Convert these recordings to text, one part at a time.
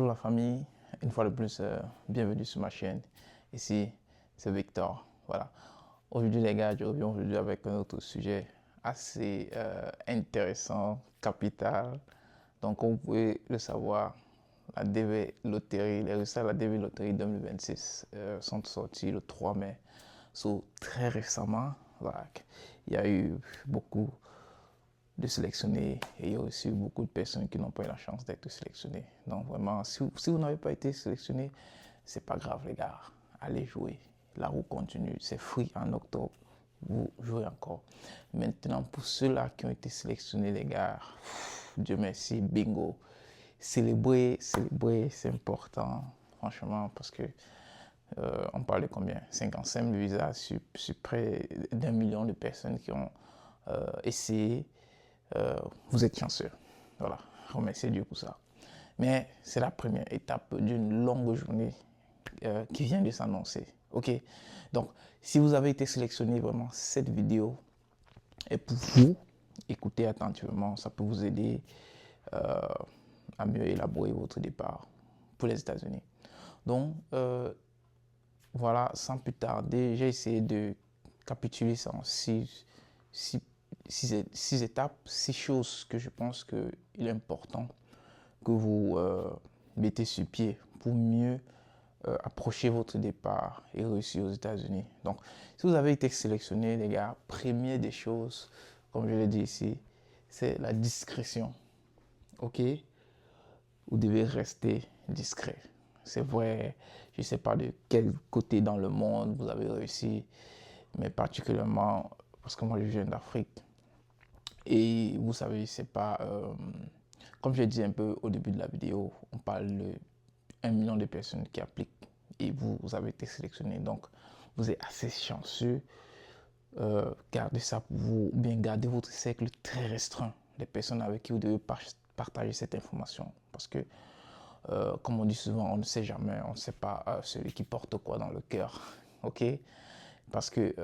Bonjour la famille, une fois de plus, bienvenue sur ma chaîne. Ici, c'est Victor. Voilà. Aujourd'hui les gars, je reviens aujourd'hui avec un autre sujet assez intéressant, capital. Donc comme vous pouvez le savoir, la DV Loterie, les résultats de la DV Loterie 2026 sont sortis le 3 mai. So, très récemment, voilà, il y a eu beaucoup de sélectionner et il y a aussi beaucoup de personnes qui n'ont pas eu la chance d'être sélectionnées. Donc vraiment, si vous n'avez pas été sélectionné, c'est pas grave les gars, allez jouer. La roue continue, c'est free en octobre, vous jouez encore. Maintenant, pour ceux-là qui ont été sélectionnés les gars, Dieu merci, bingo. Célébrer, c'est important, franchement, parce que on parle de combien? 55 000 visas sur près d'1 million de personnes qui ont essayé. Vous êtes chanceux. Voilà, remerciez Dieu pour ça. Mais c'est la première étape d'une longue journée qui vient de s'annoncer. Ok, donc si vous avez été sélectionné, vraiment cette vidéo est pour vous. Écoutez attentivement, ça peut vous aider à mieux élaborer votre départ pour les États-Unis. Donc voilà, sans plus tarder, j'ai essayé de capituler ça en six étapes, six choses que je pense qu'il est important que vous mettez sur pied pour mieux approcher votre départ et réussir aux États-Unis. Donc, si vous avez été sélectionné, les gars, première des choses, comme je l'ai dit ici, c'est la discrétion. Ok? Vous devez rester discret. C'est vrai, je ne sais pas de quel côté dans le monde vous avez réussi, mais particulièrement parce que moi je viens d'Afrique. Et vous savez, c'est pas, comme j'ai dit un peu au début de la vidéo, on parle de 1 million de personnes qui appliquent et vous avez été sélectionné. Donc, vous êtes assez chanceux. Gardez ça pour vous, ou bien gardez votre cercle très restreint des personnes avec qui vous devez partager cette information. Parce que, comme on dit souvent, on ne sait jamais, on ne sait pas celui qui porte quoi dans le cœur. Ok? Parce que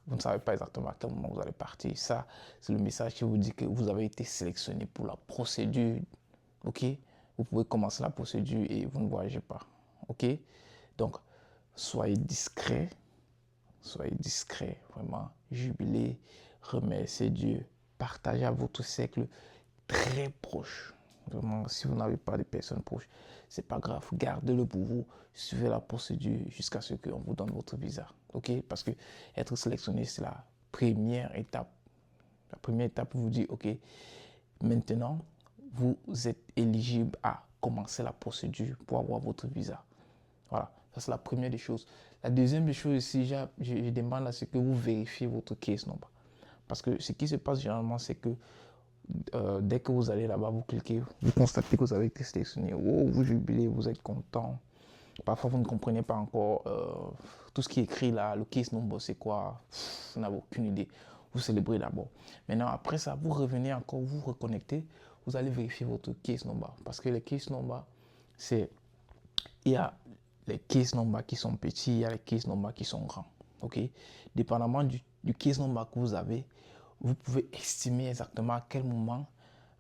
vous ne savez pas exactement à quel moment vous allez partir. Ça, c'est le message qui vous dit que vous avez été sélectionné pour la procédure. Ok? Vous pouvez commencer la procédure et vous ne voyagez pas. Ok? Donc, soyez discret. Soyez discret, vraiment. Jubilez, remerciez Dieu. Partagez à votre cercle très proche. Vraiment, si vous n'avez pas de personnes proches, c'est pas grave. Gardez-le pour vous. Suivez la procédure jusqu'à ce qu'on vous donne votre visa. Ok? Parce que être sélectionné, c'est la première étape. La première étape vous dit, ok, maintenant, vous êtes éligible à commencer la procédure pour avoir votre visa. Voilà, ça c'est la première des choses. La deuxième des choses ici, je demande à ce que vous vérifiez votre case number. Parce que ce qui se passe généralement, c'est que dès que vous allez là-bas, vous cliquez, vous constatez que vous avez été sélectionné. Oh, vous jubilez, vous êtes content. Parfois, vous ne comprenez pas encore tout ce qui est écrit là, le case number, c'est quoi. Vous n'avez aucune idée. Vous célébrez d'abord. Maintenant, après ça, vous revenez encore, vous reconnectez, vous allez vérifier votre case number. Parce que le case number, c'est... Il y a les case numbers qui sont petits, il y a les case numbers qui sont grands. Ok? Dépendamment du case number que vous avez, vous pouvez estimer exactement à quel moment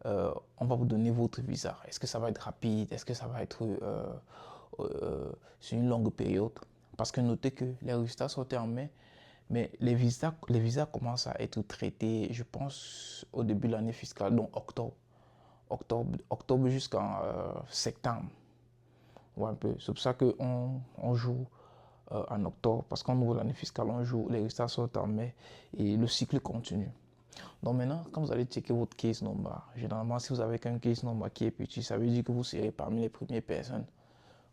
on va vous donner votre visa. Est-ce que ça va être rapide? Est-ce que ça va être sur une longue période? Parce que notez que les résultats sortent en mai, mais les visas commencent à être traités, je pense, au début de l'année fiscale, donc octobre. Octobre jusqu'en septembre. Ouais, un peu. C'est pour ça qu'on joue en octobre, parce qu'en ouvre l'année fiscale, on joue, les résultats sortent en mai et le cycle continue. Donc maintenant, quand vous allez checker votre case number, généralement, si vous avez un case number qui est petit, ça veut dire que vous serez parmi les premières personnes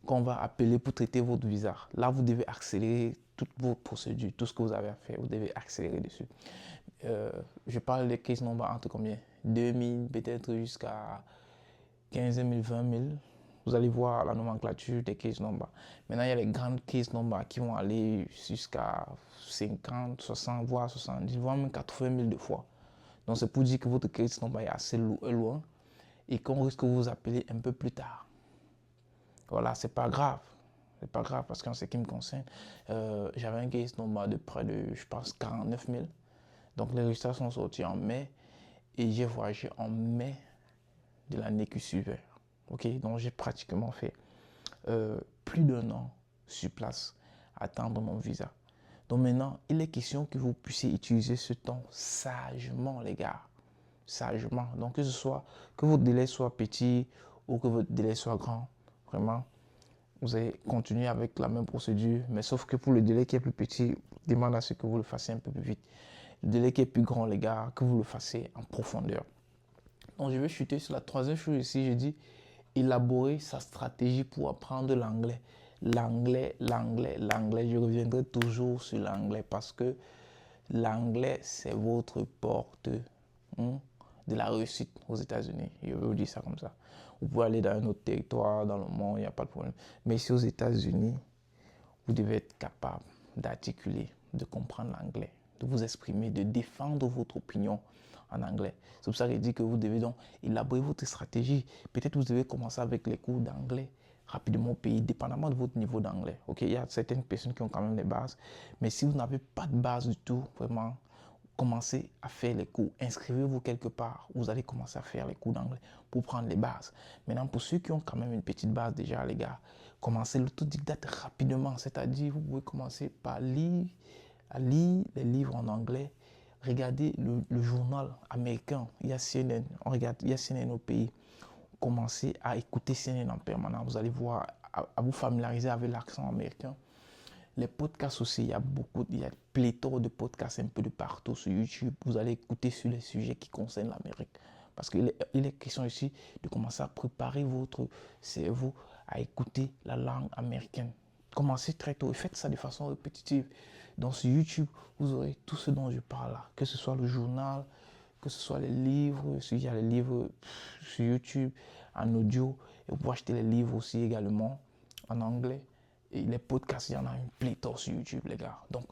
qu'on va appeler pour traiter votre visa. Là, vous devez accélérer toute votre procédure, tout ce que vous avez à faire, vous devez accélérer dessus. Je parle des case number entre combien? 2000, peut-être jusqu'à 15 000, 20 000. Vous allez voir la nomenclature des case numbers. Maintenant, il y a les grandes case numbers qui vont aller jusqu'à 50, 60, voire 70, voire même 80 000 de fois. Donc, c'est pour dire que votre case number est assez loin et qu'on risque de vous appeler un peu plus tard. Voilà, c'est pas grave. C'est pas grave parce qu'en ce qui me concerne, j'avais un case number de près de, je pense, 49 000. Donc, les résultats sont sortis en mai et j'ai voyagé en mai de l'année qui suivait. Ok, donc j'ai pratiquement fait plus d'1 an sur place à attendre mon visa. Donc maintenant, il est question que vous puissiez utiliser ce temps sagement, les gars. Sagement. Donc que ce soit que votre délai soit petit ou que votre délai soit grand, vraiment, vous allez continuer avec la même procédure, mais sauf que pour le délai qui est plus petit, demande à ce que vous le fassiez un peu plus vite. Le délai qui est plus grand, les gars, que vous le fassiez en profondeur. Donc je vais chuter sur la troisième chose ici, je dis élaborer sa stratégie pour apprendre l'anglais. L'anglais, l'anglais, l'anglais. Je reviendrai toujours sur l'anglais parce que l'anglais, c'est votre porte de la réussite aux États-Unis. Je vais vous dire ça comme ça. Vous pouvez aller dans un autre territoire, dans le monde, il n'y a pas de problème. Mais ici aux États-Unis, vous devez être capable d'articuler, de comprendre l'anglais, de vous exprimer, de défendre votre opinion en anglais. C'est pour ça que je dis que vous devez donc élaborer votre stratégie. Peut-être vous devez commencer avec les cours d'anglais rapidement au pays, dépendamment de votre niveau d'anglais. Ok, il y a certaines personnes qui ont quand même les bases, mais si vous n'avez pas de base du tout, vraiment, commencez à faire les cours. Inscrivez-vous quelque part. Vous allez commencer à faire les cours d'anglais pour prendre les bases. Maintenant, pour ceux qui ont quand même une petite base déjà, les gars, commencez l'autodidacte rapidement. C'est-à-dire, vous pouvez commencer par lire les livres en anglais. Regardez le journal américain. Il y a CNN. On regarde, il y a CNN au pays. Commencez à écouter CNN en permanence. Vous allez voir, à vous familiariser avec l'accent américain. Les podcasts aussi, il y a pléthore de podcasts un peu de partout sur YouTube. Vous allez écouter sur les sujets qui concernent l'Amérique. Parce qu'il est question ici de commencer à préparer votre cerveau à écouter la langue américaine. Commencez très tôt et faites ça de façon répétitive. Donc sur YouTube, vous aurez tout ce dont je parle là. Que ce soit le journal, que ce soit les livres. Il y a les livres sur YouTube en audio. Et vous pouvez acheter les livres aussi également en anglais. Et les podcasts, il y en a une pléthore sur YouTube, les gars. Donc,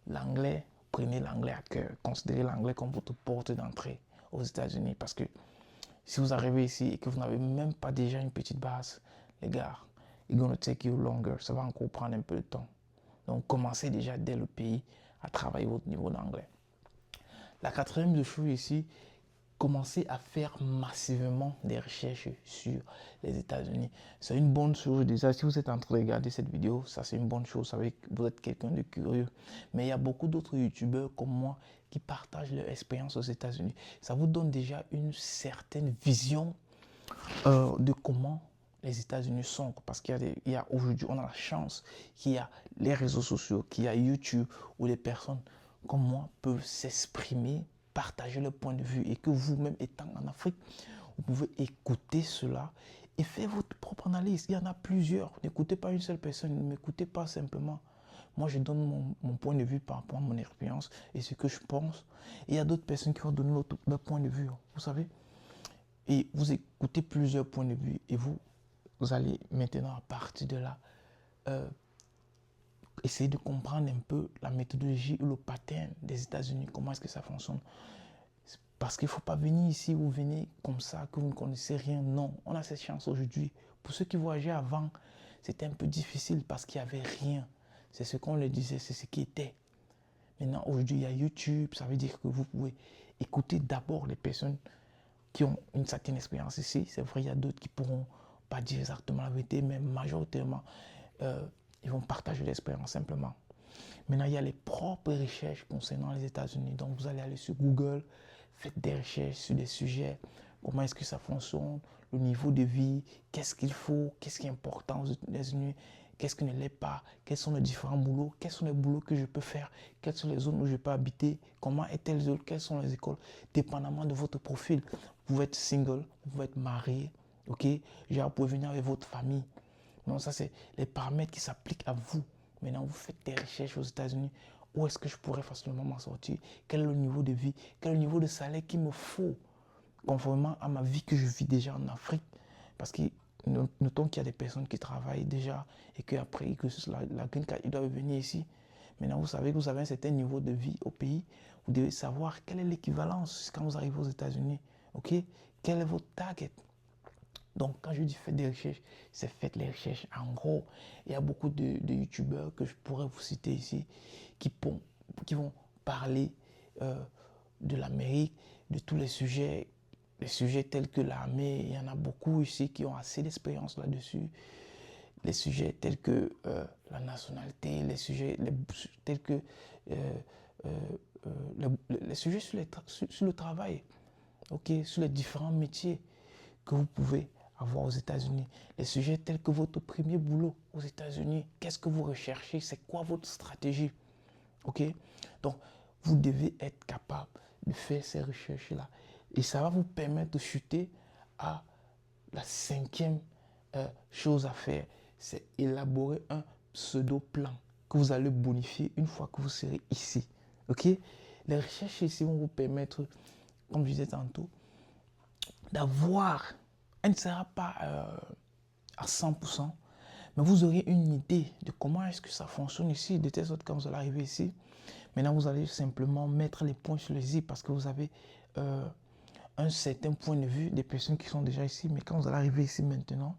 l'anglais, prenez l'anglais à cœur. Considérez l'anglais comme votre porte d'entrée aux États-Unis. Parce que si vous arrivez ici et que vous n'avez même pas déjà une petite base, les gars, it's gonna take you longer. Ça va encore prendre un peu de temps. Donc, commencez déjà dès le pays à travailler votre niveau d'anglais. La quatrième chose ici, commencez à faire massivement des recherches sur les États-Unis. C'est une bonne chose déjà. Si vous êtes en train de regarder cette vidéo, ça c'est une bonne chose. Vous savez que vous êtes quelqu'un de curieux. Mais il y a beaucoup d'autres youtubeurs comme moi qui partagent leur expérience aux États-Unis. Ça vous donne déjà une certaine vision de comment les États-Unis sont. Parce qu'il y a aujourd'hui, on a la chance qu'il y a les réseaux sociaux, qu'il y a YouTube où les personnes comme moi peuvent s'exprimer, partager leur point de vue et que vous-même étant en Afrique, vous pouvez écouter cela et faire votre propre analyse. Il y en a plusieurs. N'écoutez pas une seule personne, ne m'écoutez pas simplement. Moi, je donne mon point de vue par rapport à mon expérience et ce que je pense. Et il y a d'autres personnes qui vont donner leur point de vue, vous savez. Et vous écoutez plusieurs points de vue et vous allez maintenant, à partir de là, essayer de comprendre un peu la méthodologie ou le pattern des États-Unis, comment est-ce que ça fonctionne. Parce qu'il ne faut pas venir ici, vous venez comme ça, que vous ne connaissez rien. Non, on a cette chance aujourd'hui. Pour ceux qui voyageaient avant, c'était un peu difficile parce qu'il n'y avait rien. C'est ce qu'on leur disait, c'est ce qui était. Maintenant, aujourd'hui, il y a YouTube. Ça veut dire que vous pouvez écouter d'abord les personnes qui ont une certaine expérience ici. C'est vrai, il y a d'autres qui ne pourront pas dire exactement la vérité, mais majoritairement, ils vont partager l'expérience simplement. Maintenant, il y a les propres recherches concernant les États-Unis. Donc, vous allez aller sur Google, faites des recherches sur des sujets, comment est-ce que ça fonctionne, le niveau de vie, qu'est-ce qu'il faut, qu'est-ce qui est important aux États-Unis, qu'est-ce qui ne l'est pas, quels sont les différents boulots, quels sont les boulots que je peux faire, quelles sont les zones où je peux habiter, comment est telle zone, quelles sont les écoles, dépendamment de votre profil. Vous pouvez être single, vous pouvez être marié, ok, genre, vous pouvez venir avec votre famille. Non, ça c'est les paramètres qui s'appliquent à vous. Maintenant, vous faites des recherches aux États-Unis. Où est-ce que je pourrais facilement m'en sortir? Quel est le niveau de vie? Quel est le niveau de salaire qu'il me faut conformément à ma vie que je vis déjà en Afrique? Parce que notons qu'il y a des personnes qui travaillent déjà et qu'après que la green card, ils doivent venir ici. Maintenant, vous savez que vous avez un certain niveau de vie au pays. Vous devez savoir quelle est l'équivalence quand vous arrivez aux États-Unis. Ok? Quel est votre target? Donc, quand je dis faites des recherches, c'est faites les recherches. En gros, il y a beaucoup de youtubeurs que je pourrais vous citer ici qui vont parler de l'Amérique, de tous les sujets les sujets tels que l'armée, il y en a beaucoup ici qui ont assez d'expérience là-dessus. Les sujets tels que la nationalité, les sujets tels que euh, euh, les sujets sur le travail, ok, sur les différents métiers que vous pouvez avoir aux États-Unis. Les sujets tels que votre premier boulot aux États-Unis, qu'est-ce que vous recherchez, c'est quoi votre stratégie, ok? Donc, vous devez être capable de faire ces recherches-là. Et ça va vous permettre de chuter à la cinquième chose à faire, c'est élaborer un pseudo-plan que vous allez bonifier une fois que vous serez ici. Ok? Les recherches ici vont vous permettre, comme je disais tantôt, d'avoir, elle ne sera pas à 100%, mais vous aurez une idée de comment est-ce que ça fonctionne ici, de telle sorte que quand vous allez arriver ici, maintenant vous allez simplement mettre les points sur les i parce que vous avez un certain point de vue des personnes qui sont déjà ici, mais quand vous allez arriver ici maintenant,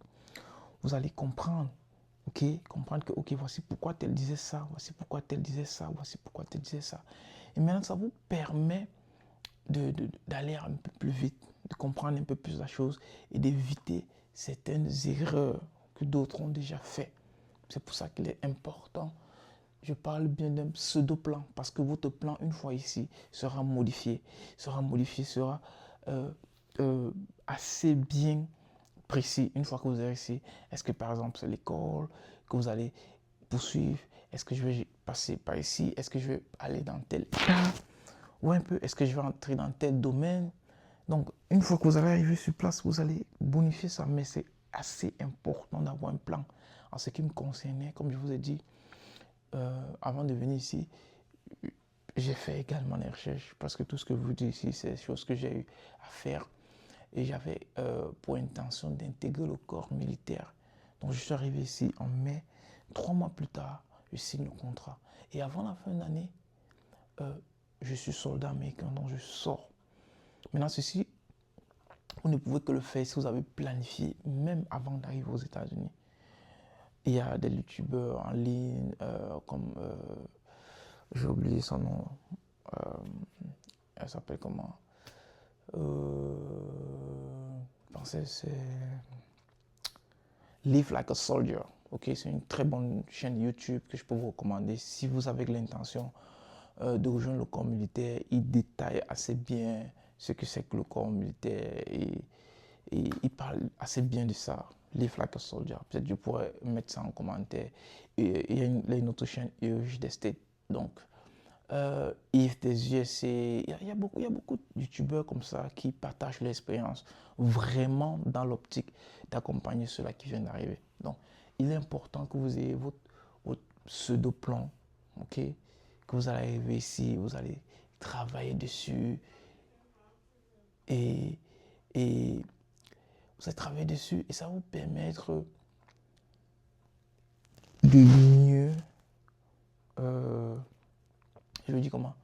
vous allez comprendre, ok, comprendre que, ok, voici pourquoi tel disait ça, voici pourquoi tel disait ça, voici pourquoi tel disait ça. Et maintenant, ça vous permet d'aller un peu plus vite, de comprendre un peu plus la chose et d'éviter certaines erreurs que d'autres ont déjà fait. C'est pour ça qu'il est important. Je parle bien d'un pseudo-plan parce que votre plan, une fois ici, sera modifié, sera assez bien précis une fois que vous êtes ici. Est-ce que par exemple c'est l'école que vous allez poursuivre? Est-ce que je vais passer par ici? Est-ce que je vais aller dans tel cas? Ou un peu, est-ce que je vais entrer dans tel domaine? Donc, une fois que vous allez arriver sur place, vous allez bonifier ça. Mais c'est assez important d'avoir un plan. En ce qui me concernait, comme je vous ai dit, avant de venir ici, j'ai fait également des recherches parce que tout ce que je vous dis ici, c'est des choses que j'ai eu à faire. Et j'avais pour intention d'intégrer le corps militaire. Donc je suis arrivé ici en mai. 3 mois plus tard, je signe le contrat. Et avant la fin de l'année, je suis soldat américain, donc je sors. Maintenant, ceci, vous ne pouvez que le faire si vous avez planifié, même avant d'arriver aux États-Unis. Il y a des youtubeurs en ligne, comme, j'ai oublié son nom, elle s'appelle comment? Pensez, c'est Live Like a Soldier. Ok, c'est une très bonne chaîne YouTube que je peux vous recommander si vous avez l'intention de rejoindre le corps militaire. Il détaille assez bien ce que c'est que le corps militaire et il parle assez bien de ça. Live Like a Soldier. Peut-être que je pourrais mettre ça en commentaire. Et il y a une autre chaîne, Urge des States. Donc, Yves des USA, il y a beaucoup de youtubeurs comme ça qui partagent l'expérience vraiment dans l'optique d'accompagner ceux-là qui viennent d'arriver. Donc, il est important que vous ayez votre pseudo-plan, ok? Que vous allez arriver ici, vous allez travailler dessus et, et vous allez travailler dessus et ça va vous permettre de mieux je veux dire comment?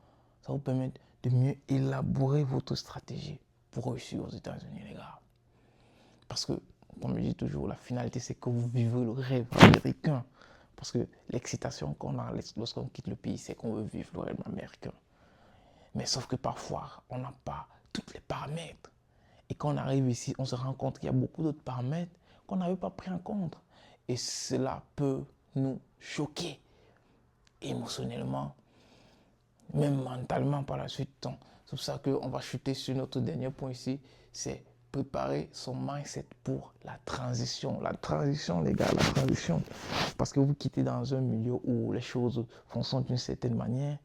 Ça vous permet de mieux élaborer votre stratégie pour réussir aux États-Unis, les gars. Parce que, comme je dis toujours, la finalité, c'est que vous vivez le rêve américain. Parce que l'excitation qu'on a lorsqu'on quitte le pays, c'est qu'on veut vivre le rêve américain. Mais sauf que parfois, on n'a pas tous les paramètres. Et quand on arrive ici, on se rend compte qu'il y a beaucoup d'autres paramètres qu'on n'avait pas pris en compte. Et cela peut nous choquer émotionnellement, même mentalement par la suite. C'est pour ça qu'on va chuter sur notre dernier point ici, c'est préparer son mindset pour la transition. La transition, les gars, la transition. Parce que vous quittez dans un milieu où les choses fonctionnent d'une certaine manière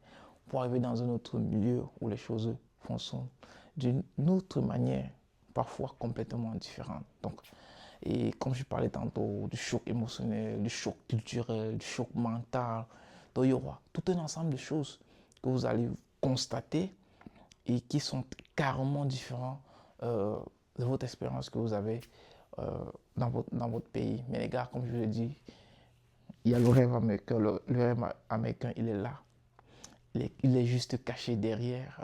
pour arriver dans un autre milieu où les choses fonctionnent d'une autre manière, parfois complètement différente. Donc, et comme je parlais tantôt du choc émotionnel, du choc culturel, du choc mental, donc il y aura tout un ensemble de choses que vous allez constater et qui sont carrément différents de votre expérience que vous avez dans votre pays. Mais les gars, comme je vous l'ai dit, il y a le rêve américain. Le rêve américain, il est là. Il est juste caché derrière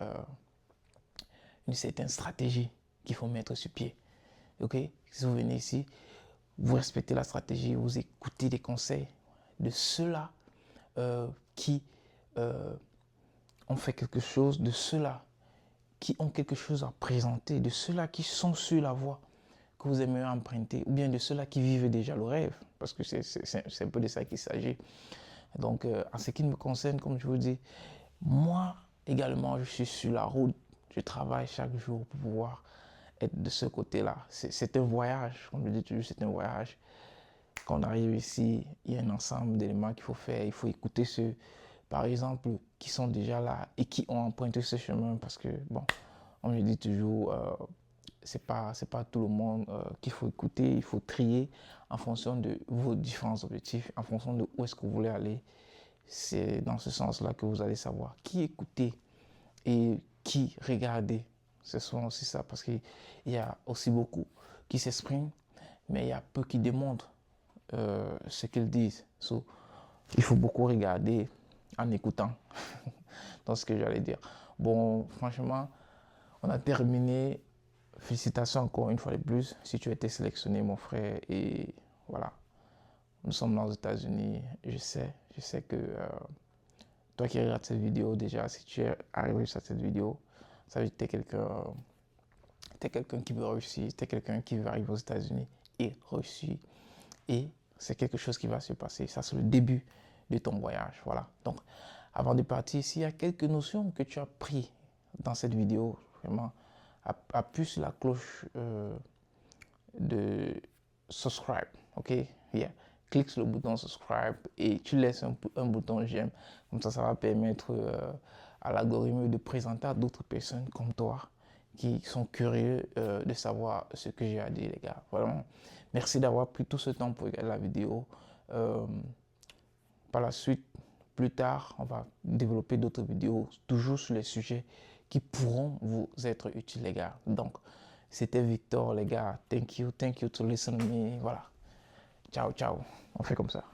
une certaine stratégie qu'il faut mettre sur pied. Ok? Si vous venez ici, vous respectez la stratégie, vous écoutez les conseils de ceux-là qui ont fait quelque chose, de ceux-là qui ont quelque chose à présenter, de ceux-là qui sont sur la voie que vous aimeriez emprunter, ou bien de ceux-là qui vivent déjà le rêve, parce que c'est un peu de ça qu'il s'agit. Donc, en ce qui me concerne, comme je vous dis, moi également, je suis sur la route, je travaille chaque jour pour pouvoir être de ce côté-là. C'est un voyage, comme je dis toujours, c'est un voyage. Quand on arrive ici, il y a un ensemble d'éléments qu'il faut faire. Il faut écouter ceux, par exemple, qui sont déjà là et qui ont emprunté ce chemin. Parce que, bon, on me dit toujours, c'est pas tout le monde qu'il faut écouter. Il faut trier en fonction de vos différents objectifs, en fonction de où est-ce que vous voulez aller. C'est dans ce sens-là que vous allez savoir qui écouter et qui regarder. C'est souvent aussi ça, parce qu'il y a aussi beaucoup qui s'expriment, mais il y a peu qui démontrent ce qu'ils disent. So, il faut beaucoup regarder en écoutant, dans ce que j'allais dire. Bon, franchement, on a terminé. Félicitations encore une fois de plus si tu as été sélectionné, mon frère. Et voilà, nous sommes dans les États-Unis. Je sais que toi qui regardes cette vidéo déjà, si tu es arrivé sur cette vidéo, ça veut dire que tu es quelqu'un qui veut réussir, tu es quelqu'un qui veut arriver aux États-Unis et réussir. Et c'est quelque chose qui va se passer. Ça, c'est le début de ton voyage. Voilà. Donc, avant de partir, s'il y a quelques notions que tu as prises dans cette vidéo, vraiment, appuie sur la cloche de subscribe. OK? Yeah. Clique sur le bouton subscribe et tu laisses un bouton j'aime. Comme ça va permettre à l'algorithme de présenter à d'autres personnes comme toi qui sont curieux de savoir ce que j'ai à dire, les gars. Vraiment, merci d'avoir pris tout ce temps pour regarder la vidéo. Par la suite, plus tard, on va développer d'autres vidéos, toujours sur les sujets qui pourront vous être utiles, les gars. Donc, c'était Victor, les gars. Thank you to listen to me. Voilà. Ciao, ciao. On fait comme ça.